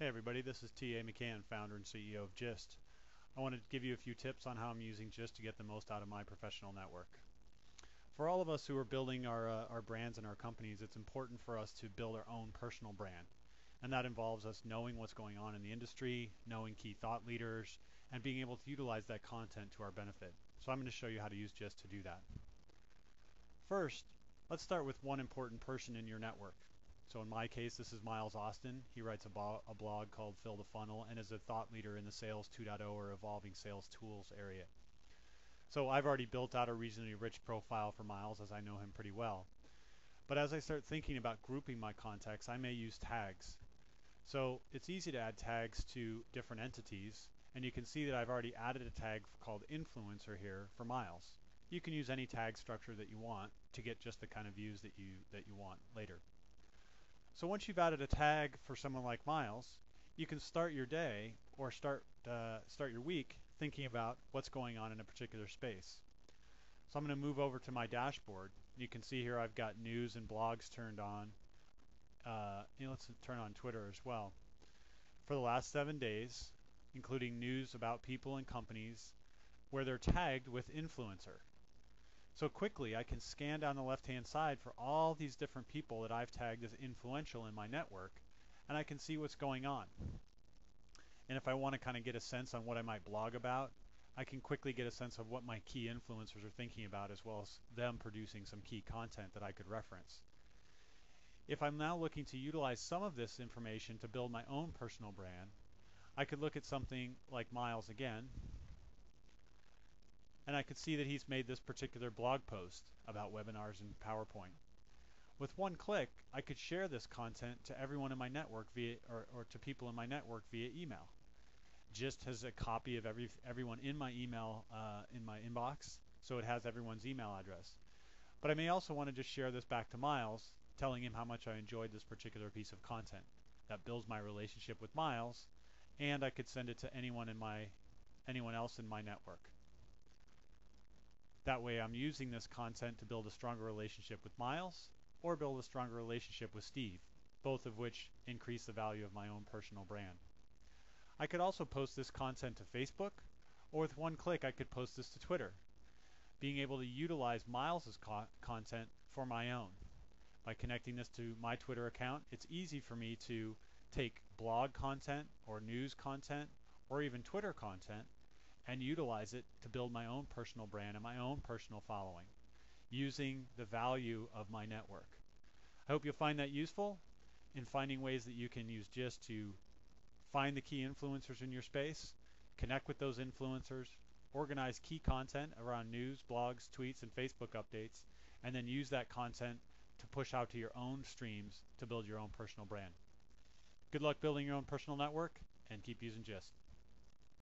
Hey everybody, this is T.A. McCann, founder and CEO of Gist. I wanted to give you a few tips on how I'm using Gist to get the most out of my professional network. For all of us who are building our brands and our companies, it's important for us to build our own personal brand. And that involves us knowing what's going on in the industry, knowing key thought leaders, and being able to utilize that content to our benefit. So I'm going to show you how to use Gist to do that. First, let's start with one important person in your network. So in my case, this is Miles Austin. He writes a blog called Fill the Funnel and is a thought leader in the Sales 2.0 or evolving sales tools area. So I've already built out a reasonably rich profile for Miles as I know him pretty well. But as I start thinking about grouping my contacts, I may use tags. So it's easy to add tags to different entities, and you can see that I've already added a tag called influencer here for Miles. You can use any tag structure that you want to get just the kind of views that you want later. So once you've added a tag for someone like Miles, you can start your day or start your week thinking about what's going on in a particular space. So I'm going to move over to my dashboard. You can see here I've got news and blogs turned on. Let's turn on Twitter as well. For the last 7 days, including news about people and companies where they're tagged with influencer. So quickly I can scan down the left-hand side for all these different people that I've tagged as influential in my network, and I can see what's going on. And if I want to kind of get a sense on what I might blog about, I can quickly get a sense of what my key influencers are thinking about, as well as them producing some key content that I could reference. If I'm now looking to utilize some of this information to build my own personal brand, I could look at something like Miles again, and I could see that he's made this particular blog post about webinars and PowerPoint. With one click, I could share this content to everyone in my network via, or to people in my network via email. Gist has a copy of everyone in my email in my inbox, so it has everyone's email address. But I may also want to just share this back to Miles, telling him how much I enjoyed this particular piece of content. That builds my relationship with Miles, and I could send it to anyone else in my network. That way I'm using this content to build a stronger relationship with Miles or build a stronger relationship with Steve, both of which increase the value of my own personal brand. I could also post this content to Facebook, or with one click I could post this to Twitter, being able to utilize Miles's content for my own. By connecting this to my Twitter account, it's easy for me to take blog content or news content or even Twitter content and utilize it to build my own personal brand and my own personal following using the value of my network. I hope you'll find that useful in finding ways that you can use Gist to find the key influencers in your space, connect with those influencers, organize key content around news, blogs, tweets, and Facebook updates, and then use that content to push out to your own streams to build your own personal brand. Good luck building your own personal network, and keep using Gist.